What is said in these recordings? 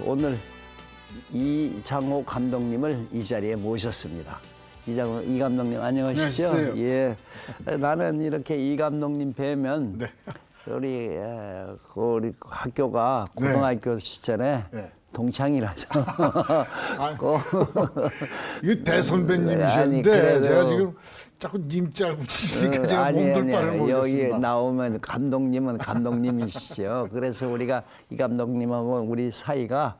오늘 이장호 감독님을 이 자리에 모셨습니다. 이 감독님 안녕하시죠? 안녕하세요. 예, 나는 이렇게 이 감독님 뵈면 네. 우리 학교가 고등학교 시절에 네. 동창이라서 이거 대선배님이셨는데 아니, 그래도- 제가 지금 자꾸 님짤 붙이니까 제가 몸둘 바를 여기 모르겠습니다. 나오면 감독님은 감독님이시죠. 그래서 우리가 이 감독님하고 우리 사이가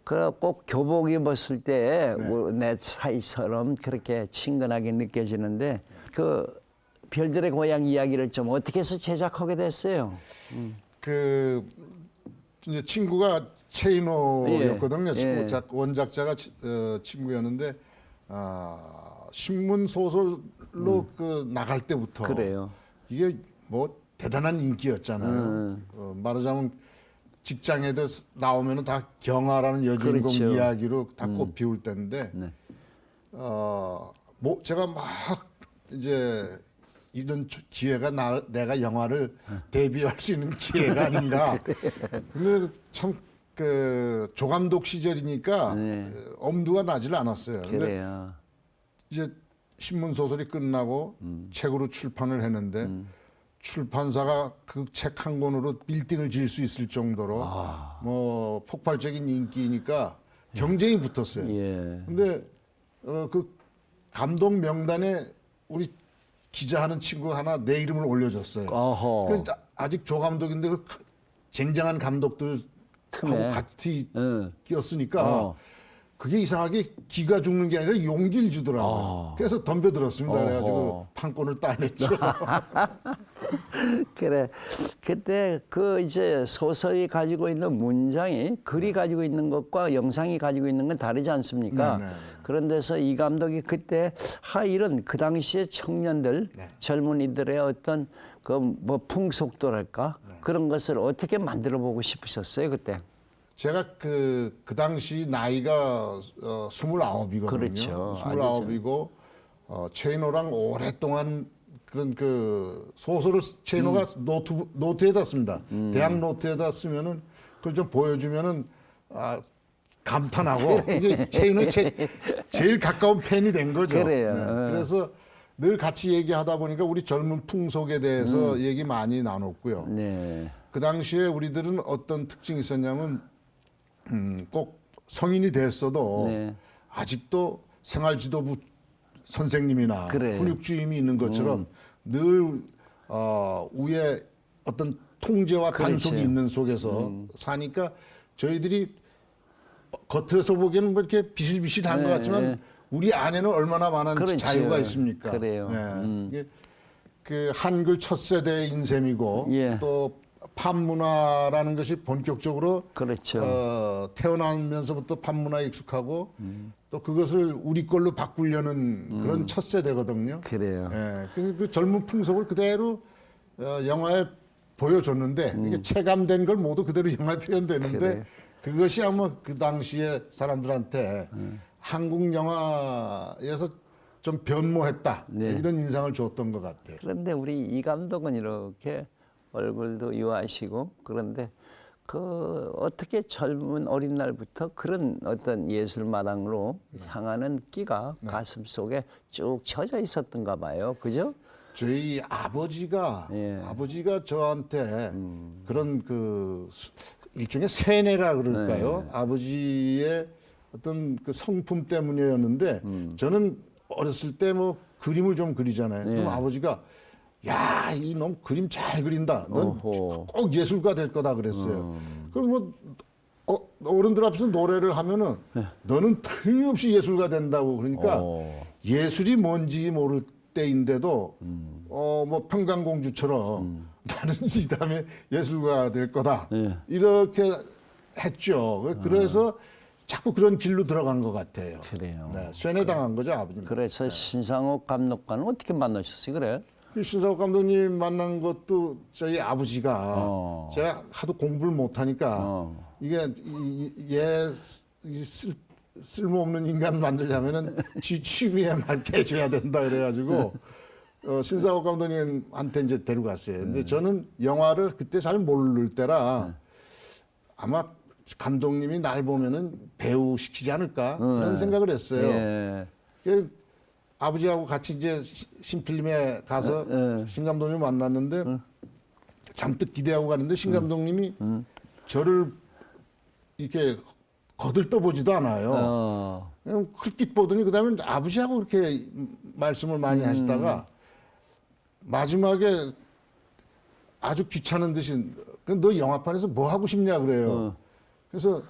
꼭 교복 입었을 때 내 사이처럼 그렇게 친근하게 느껴지는데 그 별들의 고향 이야기를 좀 어떻게 해서 제작하게 됐어요? 이제 친구가 최인호였거든요. 예. 원작자가 친구였는데 신문 소설로 나갈 때부터 그래요. 이게 뭐 대단한 인기였잖아요. 말하자면 직장에도 나오면은 다 경아라는 여주인공 그렇죠. 이야기로 다 꽃피울 때인데 네. 뭐 제가 막 이제 이런 기회가 내가 영화를 데뷔할 수 있는 기회가 아닌가. 근데 참 조감독 시절이니까 엄두가 나질 않았어요. 근데 그래요. 이제 신문 소설이 끝나고 책으로 출판을 했는데 출판사가 그 책 한 권으로 빌딩을 지을 수 있을 정도로 뭐 폭발적인 인기니까 경쟁이 붙었어요. 예. 근데 그 감독 명단에 우리 기자하는 친구 하나 내 이름을 올려줬어요. 어허. 그 아직 조감독인데 그 쟁쟁한 감독들하고 틈에. 같이 응. 끼었으니까 그게 이상하게 기가 죽는 게 아니라 용기를 주더라고요. 그래서 덤벼들었습니다. 그래가지고 판권을 따냈죠. 그래. 그때 이제 소설이 가지고 있는 문장이 글이 가지고 있는 것과 영상이 가지고 있는 건 다르지 않습니까? 네. 그런 데서 이 감독이 그때 이런 그 당시의 청년들, 젊은이들의 어떤 뭐 풍속도랄까 그런 것을 어떻게 만들어 보고 싶으셨어요 그때? 제가 그 당시 나이가 29이거든요. 그렇죠. 29이고 최인호랑 오랫동안 그런 소설을 최인호가 노트에다 씁니다. 대학 노트에다 쓰면은 그걸 좀 보여주면은 감탄하고 이게 최인호의 제일 가까운 팬이 된 거죠. 그래요. 그래서 늘 같이 얘기하다 보니까 우리 젊은 풍속에 대해서 얘기 많이 나눴고요. 네. 그 당시에 우리들은 어떤 특징이 있었냐면 꼭 성인이 됐어도 네. 아직도 생활지도부 선생님이나 그래요. 훈육주임이 있는 것처럼 늘 위에 어떤 통제와 단속이 그렇지. 있는 속에서 사니까 저희들이 겉에서 보기에는 뭐 이렇게 비실비실한 것 같지만 우리 안에는 얼마나 많은 그렇지요. 자유가 있습니까? 그래요. 이게 그 한글 첫 세대의 인셈이고 예. 또 팝문화라는 것이 본격적으로 그렇죠. 태어나면서부터 팝문화에 익숙하고 또 그것을 우리 걸로 바꾸려는 그런 첫 세대거든요. 그래요. 예, 그 젊은 풍속을 그대로 영화에 보여줬는데 이게 체감된 걸 모두 그대로 영화에 표현되는데 그래. 그것이 아마 그 당시에 사람들한테 한국 영화에서 좀 변모했다 이런 인상을 줬던 것 같아요. 그런데 우리 이 감독은 이렇게 얼굴도 유하시고 그런데 어떻게 젊은 어린 날부터 그런 어떤 예술 마당으로 향하는 끼가 가슴 속에 쭉 쳐져 있었던가 봐요. 그죠? 저희 아버지가 저한테 그런 일종의 세뇌라 그럴까요? 아버지의 어떤 그 성품 때문이었는데 저는 어렸을 때 뭐 그림을 좀 그리잖아요. 그럼 아버지가 야, 이놈 그림 잘 그린다. 넌 꼭 예술가 될 거다 그랬어요. 그럼 뭐 어른들 앞에서 노래를 하면은 너는 틀림없이 예술가 된다고 그러니까 예술이 뭔지 모를 때인데도 뭐 평강공주처럼 나는 이 다음에 예술가 될 거다. 이렇게 했죠. 그래서 자꾸 그런 길로 들어간 것 같아요. 그래요. 네, 쇠뇌당한 거죠, 아버님. 그래서 신상옥 감독과는 어떻게 만나셨어요? 그래? 신상옥 감독님 만난 것도 저희 아버지가 제가 하도 공부를 못하니까 이게 쓸모없는 인간 만들려면은 지 취미에 맞게 해줘야 된다 그래가지고 신상옥 감독님한테 이제 데려갔어요. 근데 저는 영화를 그때 잘 모를 때라 아마 감독님이 날 보면은 배우 시키지 않을까 그런 생각을 했어요. 예. 그 아버지하고 같이 이제 신필름에 가서 신 감독님 만났는데 잔뜩 기대하고 가는데 신 감독님이 저를 이렇게 거들떠보지도 않아요. 그냥 흘낏 보더니 그다음에 아버지하고 그렇게 말씀을 많이 하시다가 마지막에 아주 귀찮은 듯이 너 영화판에서 뭐 하고 싶냐 그래요. 그래서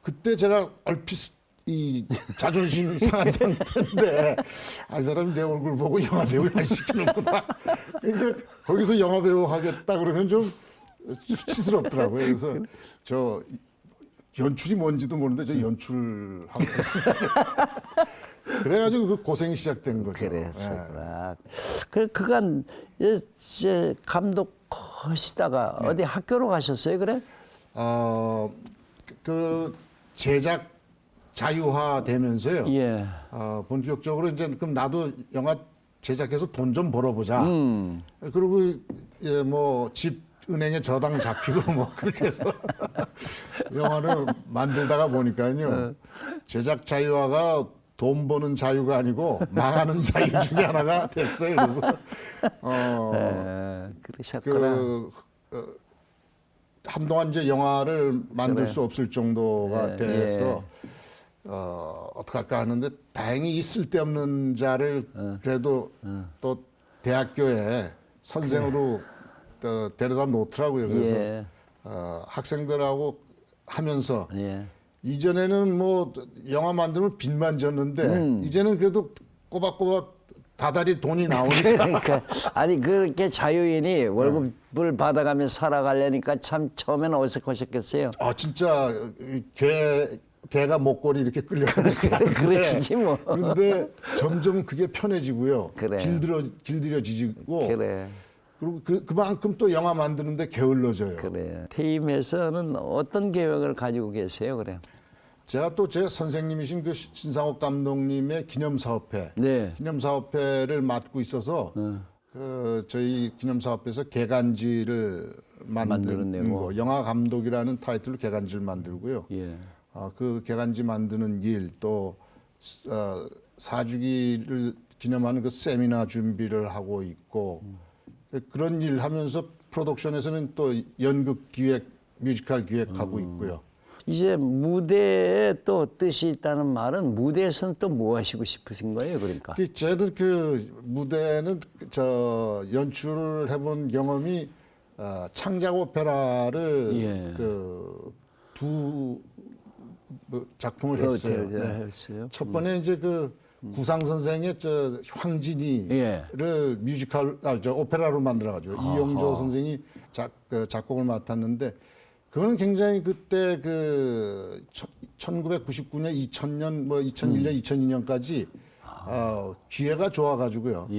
그때 제가 얼핏 이 자존심 상한 상태인데 이 사람이 내 얼굴 보고 영화 배우 안 시키는구나. 그러니까 거기서 영화 배우 하겠다 그러면 좀 수치스럽더라고요. 그래서 저 연출이 뭔지도 모르는데 저 연출하고 있습니다. 그래가지고 그 고생이 시작된 거죠. 그랬었구나. 그 그간 이제 감독 하시다가 어디 학교로 가셨어요, 그래? 그 제작 자유화되면서요. 예. 본격적으로 이제 그럼 나도 영화 제작해서 돈 좀 벌어보자. 그리고 예, 뭐 집 은행에 저당 잡히고 뭐 그렇게 해서 영화를 만들다가 보니까요. 제작 자유화가 돈 버는 자유가 아니고 망하는 자유 중에 하나가 됐어요. 그래서 그러셨구나. 한동안 이제 영화를 만들 수 없을 정도가 돼서 어떡할까 하는데 다행히 이 쓸데없는 자를 그래도 또 대학교에 선생으로 데려다 놓더라고요. 그래서 학생들하고 하면서 이전에는 뭐 영화 만들면 빚만 졌는데 이제는 그래도 꼬박꼬박 다달이 돈이 나오니까. 그러니까 아니 그렇게 자유인이 월급을 받아가면서 살아가려니까 참 처음에는 어색하셨겠어요. 진짜 개가 목걸이 이렇게 끌려가듯이 그러시지 뭐. 그런데 점점 그게 편해지고요. 그래. 길들여지고. 그래. 그리고 그만큼 또 영화 만드는데 게을러져요. 그래. 퇴임해서는 어떤 계획을 가지고 계세요, 그래? 제가 또 제 선생님이신 그 신상옥 감독님의 기념사업회, 기념사업회를 맡고 있어서 그 저희 기념사업회에서 개간지를 만드는 거, 영화 감독이라는 타이틀로 개간지를 만들고요. 그 개간지 만드는 일, 또 4주기를 기념하는 그 세미나 준비를 하고 있고 그런 일 하면서 프로덕션에서는 또 연극 기획, 뮤지컬 기획하고 있고요. 이제 무대에 또 뜻이 있다는 말은 무대에서는 또 뭐 하시고 싶으신 거예요, 그러니까? 저도 그 무대는 저 연출을 해본 경험이 창작 오페라를 두 작품을 했어요. 했어요. 첫 번에 이제 그 구상 선생의 저 황진이를 뮤지컬 저 오페라로 만들어가지고 이영조 선생이 작곡을 맡았는데. 그거는 굉장히 그때 그 1999년, 2000년, 뭐 2001년, 2002년까지 기회가 좋아가지고요.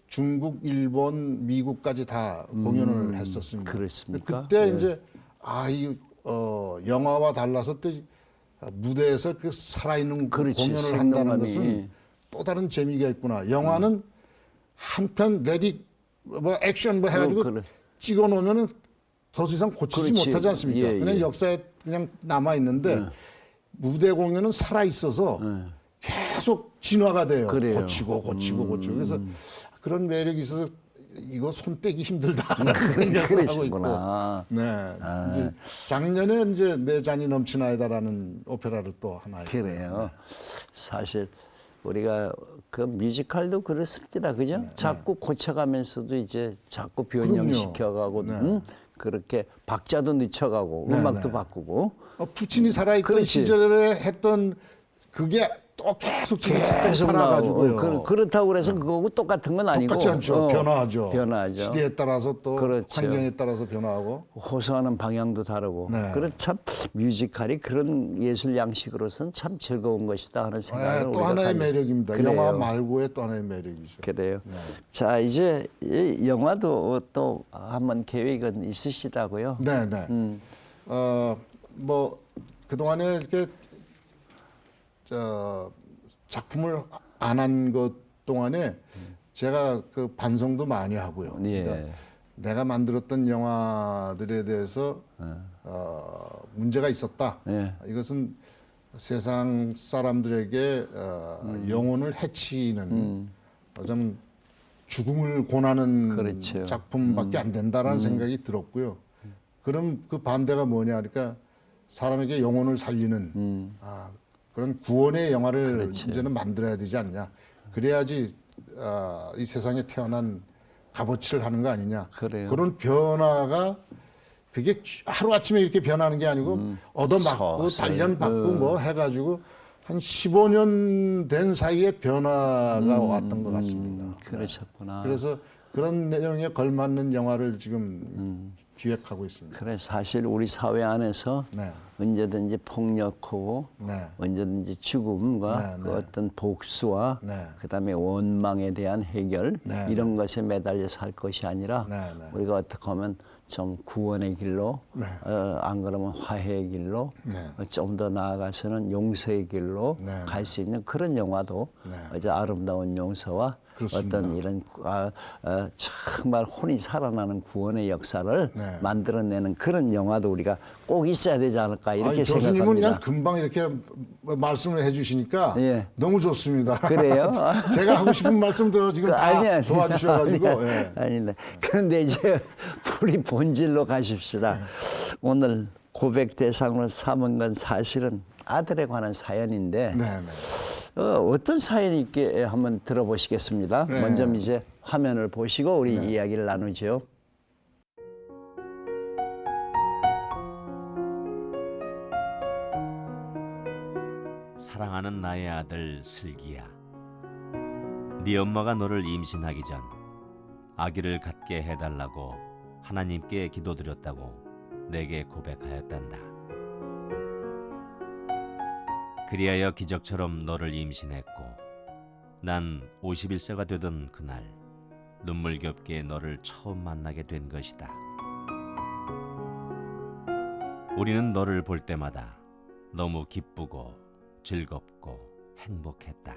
중국, 일본, 미국까지 다 공연을 했었습니다. 그렇습니까? 그때 이제 영화와 달라서 또 무대에서 그 살아있는 공연을 한다는 것은 또 다른 재미가 있구나. 영화는 한편 레디 뭐 액션 뭐 해가지고 찍어 놓으면은 더 이상 고치지 못하지 않습니까? 그냥 역사에 그냥 남아 있는데 무대 공연은 살아 있어서 계속 진화가 돼요. 고치고. 그래서 그런 매력이 있어서 이거 손 떼기 힘들다라는 생각을 하고 있고. 이제 작년에 이제 내 잔이 넘치나이다라는 오페라를 또 하나 했고요. 그래요. 사실 우리가 그 뮤지컬도 그렇습니다, 그죠? 자꾸 고쳐가면서도 이제 자꾸 변형시켜가고. 그렇게 박자도 늦춰가고 음악도 바꾸고 푸치니 살아있던 시절에 했던 그게 또 계속 살아가지고요. 그렇다고 그래서 그거하고 똑같은 건 아니고 똑같지 않죠. 변화하죠. 시대에 따라서 또 환경에 따라서 변화하고 호소하는 방향도 다르고 그런 참 뮤지컬이 그런 예술 양식으로서는 참 즐거운 것이다 하는 생각을 또 하나의 매력입니다. 영화 말고의 또 하나의 매력이죠. 그래요. 자, 이제 이 영화도 또 한번 계획은 있으시다고요? 네네. 뭐 그동안에 이렇게 작품을 안 한 것 동안에 제가 그 반성도 많이 하고요. 그러니까 내가 만들었던 영화들에 대해서 문제가 있었다. 네. 이것은 세상 사람들에게 영혼을 해치는 좀 죽음을 권하는 그렇죠. 작품밖에 안 된다라는 생각이 들었고요. 그럼 그 반대가 뭐냐? 그러니까 사람에게 영혼을 살리는 그런 구원의 영화를 그렇죠. 이제는 만들어야 되지 않냐? 그래야지 이 세상에 태어난 값어치를 하는 거 아니냐? 그래요. 그런 변화가 그게 하루 아침에 이렇게 변하는 게 아니고 얻어맞고 서서히. 단련받고 뭐 해가지고 한 15년 된 사이에 변화가 왔던 것 같습니다. 그러셨구나. 그래서 그런 내용에 걸맞는 영화를 지금 기획하고 있습니다. 그래 사실 우리 사회 안에서 네. 언제든지 폭력하고 네. 언제든지 죽음과 네, 그 네. 어떤 복수와 네. 그다음에 원망에 대한 해결 네, 이런 것에 매달려 살 것이 아니라 네, 네. 우리가 어떻게 하면 좀 구원의 길로 네. 안 그러면 화해의 길로 네. 좀 더 나아가서는 용서의 길로 네, 갈 수 있는 그런 영화도 이제 아름다운 용서와 그렇습니다. 어떤 이런 정말 혼이 살아나는 구원의 역사를 네. 만들어내는 그런 영화도 우리가 꼭 있어야 되지 않을까 이렇게 아니, 교수님은 생각합니다. 그냥 금방 이렇게 말씀을 해주시니까 예. 너무 좋습니다. 그래요? 제가 하고 싶은 말씀도 지금 다 아니. 도와주셔가지고. 아니, 예. 아닌데. 그런데 이제 우리 본질로 가십시다. 오늘 고백 대상으로 삼은 건 사실은 아들에 관한 사연인데 네, 네. 어떤 사연이 있게 한번 들어보시겠습니다. 네. 먼저 이제 화면을 보시고 우리 이야기를 나누죠. 사랑하는 나의 아들 슬기야, 네 엄마가 너를 임신하기 전 아기를 갖게 해달라고 하나님께 기도드렸다고 내게 고백하였단다. 그리하여 기적처럼 너를 임신했고 난 51세가 되던 그날 눈물겹게 너를 처음 만나게 된 것이다. 우리는 너를 볼 때마다 너무 기쁘고 즐겁고 행복했다.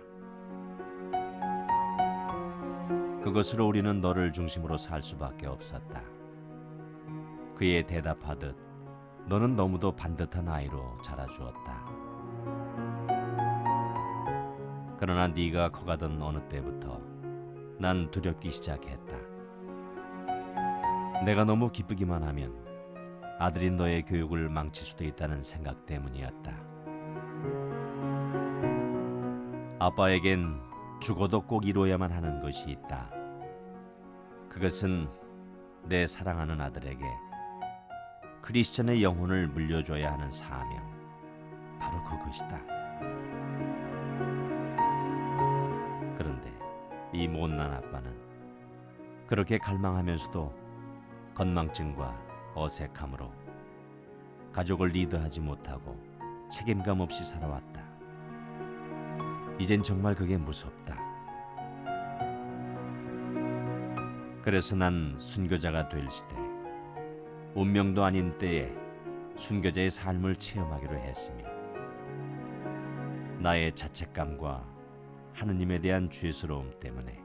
그것으로 우리는 너를 중심으로 살 수밖에 없었다. 그에 대답하듯 너는 너무도 반듯한 아이로 자라주었다. 그러나 네가 커가던 어느 때부터 난 두렵기 시작했다. 내가 너무 기쁘기만 하면 아들인 너의 교육을 망칠 수도 있다는 생각 때문이었다. 아빠에겐 죽어도 꼭 이루어야만 하는 것이 있다. 그것은 내 사랑하는 아들에게 크리스천의 영혼을 물려줘야 하는 사명, 바로 그것이다. 그런데 이 못난 아빠는 그렇게 갈망하면서도 건망증과 어색함으로 가족을 리드하지 못하고 책임감 없이 살아왔다. 이젠 정말 그게 무섭다. 그래서 난 순교자가 될 시대, 운명도 아닌 때에 순교자의 삶을 체험하기로 했으며 나의 자책감과 하느님에 대한 죄스러움 때문에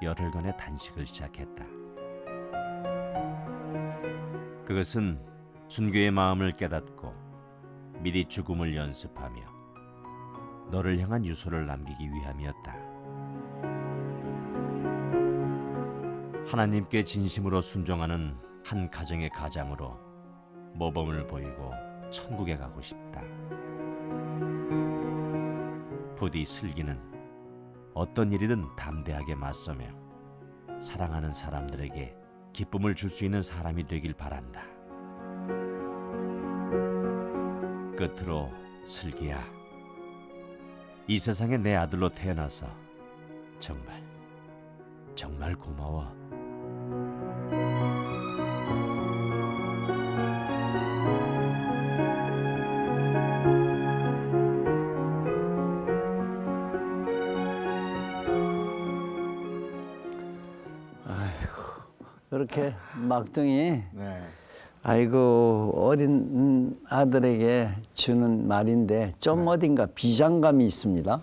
열흘간의 단식을 시작했다. 그것은 순교의 마음을 깨닫고 미리 죽음을 연습하며 너를 향한 유서를 남기기 위함이었다. 하나님께 진심으로 순종하는 한 가정의 가장으로 모범을 보이고 천국에 가고 싶다. 부디 슬기는 어떤 일이든 담대하게 맞서며 사랑하는 사람들에게 기쁨을 줄 수 있는 사람이 되길 바란다. 끝으로 슬기야, 이 세상에 내 아들로 태어나서 정말 고마워. 그렇게 막둥이 네. 아이고 어린 아들에게 주는 말인데 좀 어딘가 비장감이 있습니다.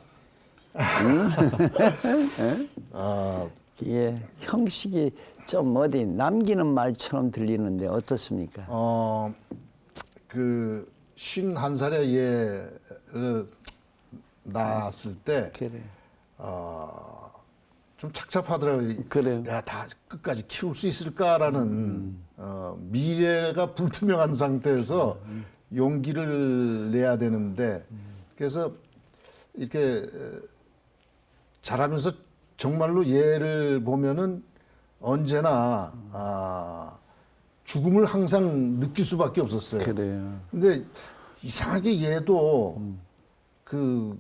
아, 이게 형식이 좀 어디 남기는 말처럼 들리는데 어떻습니까? 그 51살에 얘를 낳았을 때 그래. 좀 착잡하더라고요. 그래요. 내가 다 끝까지 키울 수 있을까라는 미래가 불투명한 상태에서 용기를 내야 되는데 그래서 이렇게 자라면서 정말로 얘를 보면은 언제나 죽음을 항상 느낄 수밖에 없었어요. 그래요. 근데 이상하게 얘도 그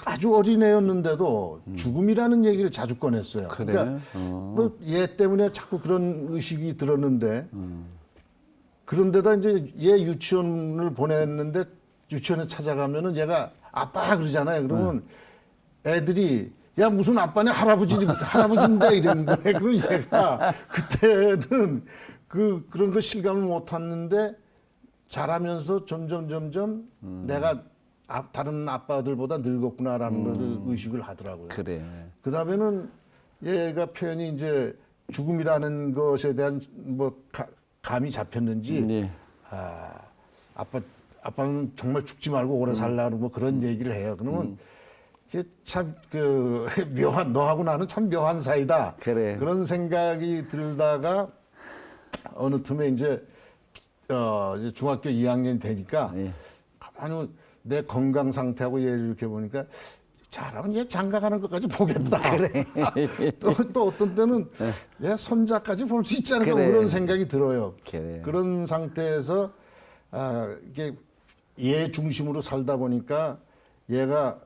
아주 어린 애였는데도 죽음이라는 얘기를 자주 꺼냈어요. 그래? 그러니까 뭐 얘 때문에 자꾸 그런 의식이 들었는데 그런데다 이제 얘 유치원을 보냈는데 유치원에 찾아가면은 얘가 아빠 그러잖아요. 그러면 애들이 야 무슨 아빠냐 할아버지인데 이러는 거예요. 그럼 얘가 그때는 그런 거 실감을 못 했는데 자라면서 점점 내가 다른 아빠들보다 늙었구나라는 걸 의식을 하더라고요. 그래. 그 다음에는 얘가 표현이 이제 죽음이라는 것에 대한 뭐 감이 잡혔는지 네. 아빠는 정말 죽지 말고 오래 살라는 뭐 그런 얘기를 해요. 그러면 참 그 묘한 너하고 나는 참 묘한 사이다. 그래. 그런 생각이 들다가 어느 틈에 이제 이제 중학교 2학년이 되니까 네. 가만히 내 건강 상태하고 얘를 이렇게 보니까 잘하면 얘 장가 가는 것까지 보겠다. 또 어떤 때는 얘 손자까지 볼 수 있지 않을까 그래. 그런 생각이 들어요. 그래. 그런 상태에서 이게 얘 중심으로 살다 보니까 얘가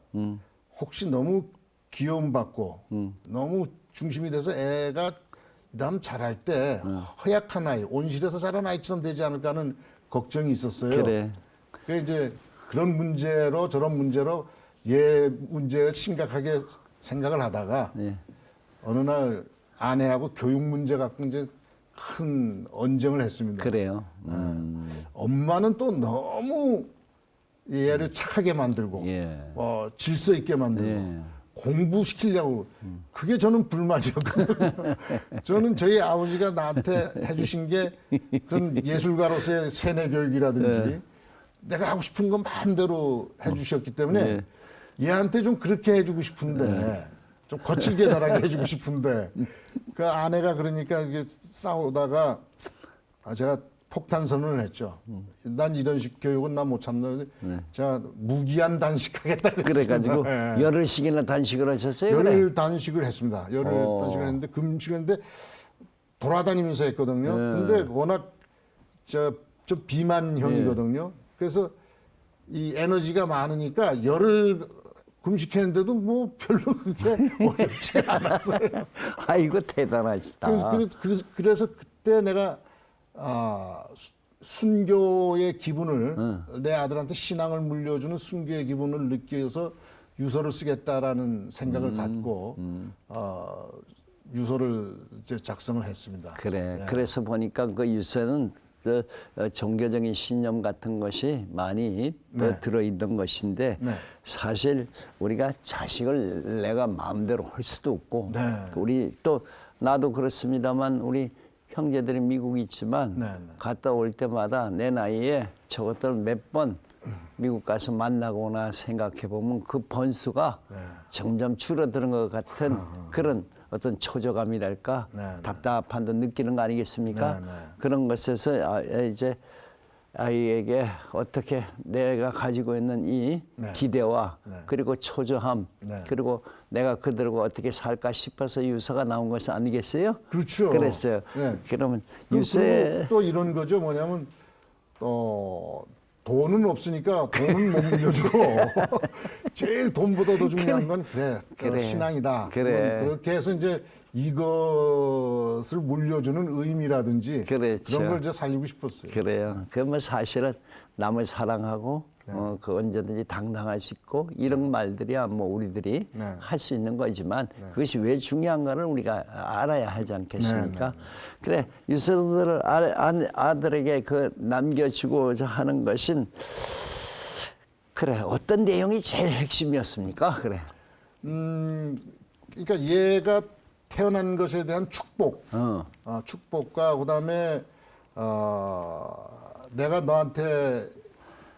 혹시 너무 귀여움받고 너무 중심이 돼서 애가 그다음 자랄 때 허약한 아이, 온실에서 자란 아이처럼 되지 않을까 하는 걱정이 있었어요. 그래. 그래서 이제 그런 문제로 저런 문제로 얘 문제를 심각하게 생각을 하다가 네. 어느 날 아내하고 교육 문제 갖고 이제 큰 언쟁을 했습니다. 그래요. 엄마는 또 너무 얘를 착하게 만들고 예. 질서 있게 만들고 예. 공부시키려고 그게 저는 불만이었거든요. 저는 저희 아버지가 나한테 해주신 게 그런 예술가로서의 세뇌 교육이라든지 내가 하고 싶은 건 마음대로 해주셨기 때문에 얘한테 좀 그렇게 해주고 싶은데 좀 거칠게 자라게 해주고 싶은데 그 아내가 그러니까 이게 싸우다가 제가 폭탄 선언을 했죠. 난 이런 식 교육은 나 못 참는데 제가 무기한 단식하겠다 그래가지고 그랬습니다. 열흘씩이나 단식을 하셨어요? 열흘 단식을 했습니다. 열흘 단식을 했는데 금식을 했는데 돌아다니면서 했거든요. 근데 워낙 저 비만형이거든요. 그래서 이 에너지가 많으니까 열흘 금식했는데도 뭐 별로 그렇게 어렵지 않았어요. 아이고 대단하시다. 그래서 그때 내가 순교의 기분을 내 아들한테 신앙을 물려주는 순교의 기분을 느껴서 유서를 쓰겠다라는 생각을 갖고 유서를 이제 작성을 했습니다. 그래. 그래서 보니까 그 유서는 그 종교적인 신념 같은 것이 많이 들어있던 것인데 사실 우리가 자식을 내가 마음대로 할 수도 없고 우리 또 나도 그렇습니다만 우리 형제들이 미국에 있지만 갔다 올 때마다 내 나이에 저것들 몇 번 미국 가서 만나거나 생각해 보면 그 번수가 점점 줄어드는 것 같은 그런 어떤 초조감이랄까 답답함도 느끼는 거 아니겠습니까? 그런 것에서 이제 아이에게 어떻게 내가 가지고 있는 이 기대와 그리고 초조함 그리고 내가 그들과 어떻게 살까 싶어서 유서가 나온 것이 아니겠어요? 그렇죠. 그랬어요. 그러면 유서에 또 이런 거죠. 뭐냐면 돈은 없으니까 돈은 못 물려주고 제일 돈보다 더 중요한 건 그래. 신앙이다. 그래. 그렇게 해서 이제 이것을 물려주는 의미라든지 그렇죠. 그런 걸 이제 살리고 싶었어요. 그래요. 그러면 사실은 남을 사랑하고 그 언제든지 당당할 수 있고 이런 말들이야 뭐 우리들이 할 수 있는 거지만 그것이 왜 중요한가를 우리가 알아야 하지 않겠습니까? 그래 유서들을 아들에게 그 남겨주고자 하는 것은 그래 어떤 내용이 제일 핵심이었습니까? 그래. 그러니까 얘가 태어난 것에 대한 축복, 축복과 그다음에 내가 너한테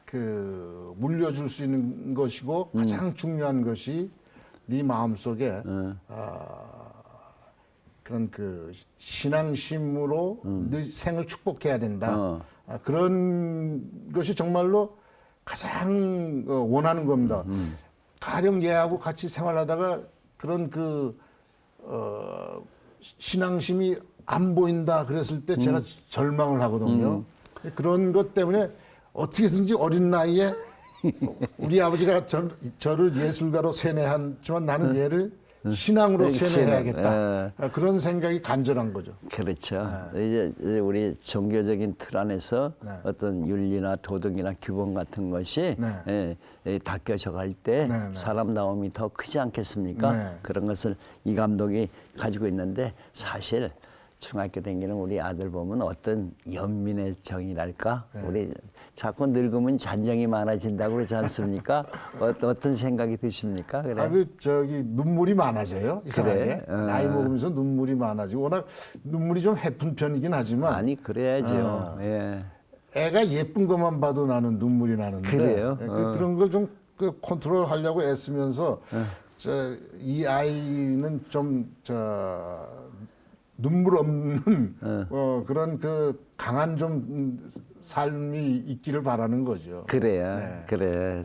그 물려줄 수 있는 것이고 가장 중요한 것이 네 마음속에 그런 그 신앙심으로 네 생을 축복해야 된다. 그런 것이 정말로 가장 원하는 겁니다. 가령 얘하고 같이 생활하다가 그런 그 신앙심이 안 보인다 그랬을 때 제가 절망을 하거든요. 그런 것 때문에 어떻게든지 어린 나이에 우리 아버지가 저를 예술가로 세뇌했지만 나는 얘를 신앙으로 세뇌해야겠다. 그런 생각이 간절한 거죠. 그렇죠. 이제 우리 종교적인 틀 안에서 어떤 윤리나 도덕이나 규범 같은 것이 닦여져 갈 때 사람다움이 더 크지 않겠습니까? 그런 것을 이 감독이 가지고 있는데 사실 중학교 다니는 우리 아들 보면 어떤 연민의 정이랄까? 우리 자꾸 늙으면 잔정이 많아진다고 그러지 않습니까? 어떤 생각이 드십니까? 그래. 저기 눈물이 많아져요. 이상하게. 나이 먹으면서 눈물이 많아지고 워낙 눈물이 좀 해픈 편이긴 하지만 아니 그래야죠. 예. 애가 예쁜 것만 봐도 나는 눈물이 나는데 그래요? 그런 걸 좀 컨트롤하려고 애쓰면서 이 아이는 좀 눈물 없는 그런 그 강한 좀 삶이 있기를 바라는 거죠. 그래요. 그래.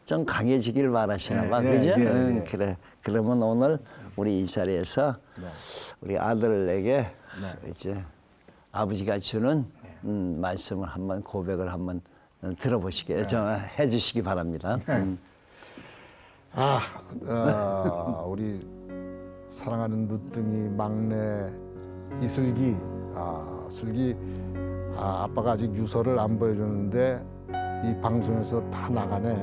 좀 강해지길 바라시나 봐. 그죠? 그래. 그러면 오늘 우리 이 자리에서 우리 아들에게 이제 아버지가 주는 말씀을 한번 고백을 한번 들어보시게 해주시기 바랍니다. 우리 사랑하는 누뚱이 막내 이슬기, 슬기, 아빠가 아직 유서를 안 보여줬는데 이 방송에서 다 나가네.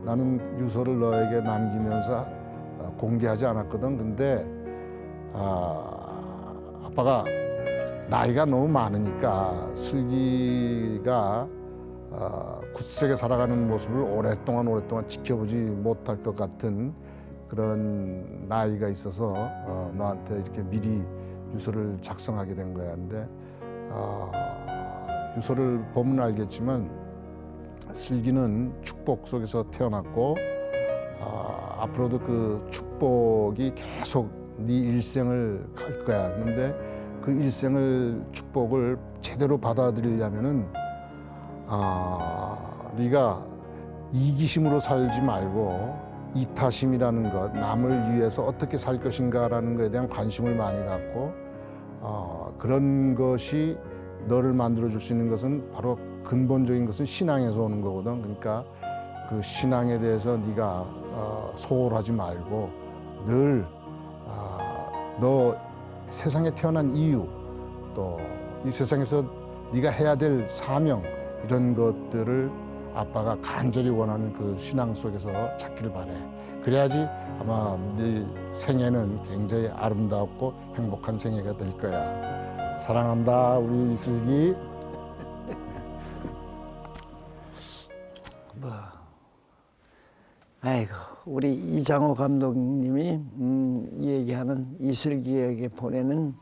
나는 유서를 너에게 남기면서 공개하지 않았거든. 근데 아빠가 나이가 너무 많으니까 슬기가 굳세게 살아가는 모습을 오랫동안 지켜보지 못할 것 같은 그런 나이가 있어서 너한테 이렇게 미리 유서를 작성하게 된 거야. 근데 유서를 보면 알겠지만 슬기는 축복 속에서 태어났고 앞으로도 그 축복이 계속 네 일생을 갈 거야. 그런데 그 일생을 축복을 제대로 받아들이려면은 네가 이기심으로 살지 말고 이타심이라는 것, 남을 위해서 어떻게 살 것인가라는 것에 대한 관심을 많이 갖고 그런 것이 너를 만들어줄 수 있는 것은 바로 근본적인 것은 신앙에서 오는 거거든. 그러니까 그 신앙에 대해서 네가 소홀하지 말고 늘 너 세상에 태어난 이유, 또 이 세상에서 네가 해야 될 사명, 이런 것들을 아빠가 간절히 원하는 그 신앙 속에서 찾기를 바래. 그래야지 아마 네 생애는 굉장히 아름답고 행복한 생애가 될 거야. 사랑한다, 우리 이슬기. 아이고, 우리 이장호 감독님이 얘기하는 이슬기에게 보내는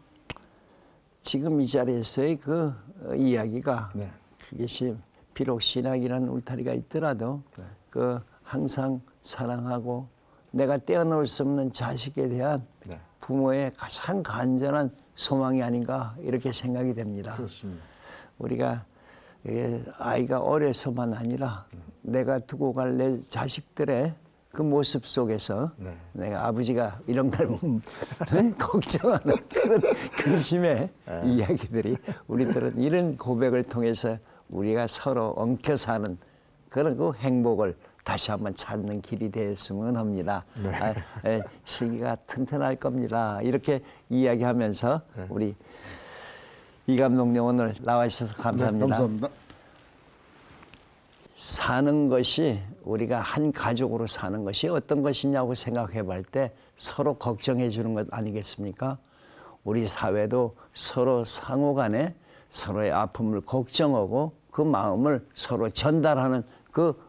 지금 이 자리에서의 그 이야기가 그것이 비록 신앙이라는 울타리가 있더라도 그 항상 사랑하고 내가 떼어놓을 수 없는 자식에 대한 부모의 가장 간절한 소망이 아닌가 이렇게 생각이 됩니다. 그렇습니다. 우리가 아이가 어려서만 아니라 내가 두고 갈 내 자식들의 그 모습 속에서 내가 아버지가 이런 걸 보면 걱정하는 그런 근심의 이야기들이 우리들은 이런 고백을 통해서 우리가 서로 엉켜 사는 그런 그 행복을 다시 한번 찾는 길이 되었으면 합니다. 슬기가 튼튼할 겁니다. 이렇게 이야기하면서 우리 이 감독님 오늘 나와주셔서 감사합니다. 감사합니다. 사는 것이 우리가 한 가족으로 사는 것이 어떤 것이냐고 생각해 볼 때 서로 걱정해 주는 것 아니겠습니까? 우리 사회도 서로 상호 간에 서로의 아픔을 걱정하고 그 마음을 서로 전달하는 그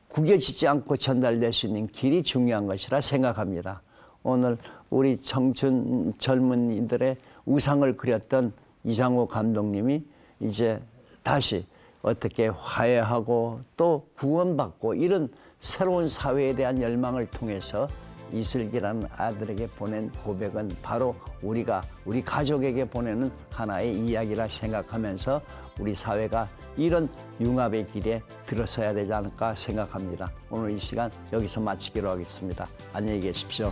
구겨지지 않고 전달될 수 있는 길이 중요한 것이라 생각합니다. 오늘 우리 청춘 젊은이들의 우상을 그렸던 이장호 감독님이 이제 다시 어떻게 화해하고 또 구원받고 이런 새로운 사회에 대한 열망을 통해서 이슬기라는 아들에게 보낸 고백은 바로 우리 가족에게 보내는 하나의 이야기라 생각하면서 우리 사회가 이런 융합의 길에 들어서야 되지 않을까 생각합니다. 오늘 이 시간 여기서 마치기로 하겠습니다. 안녕히 계십시오.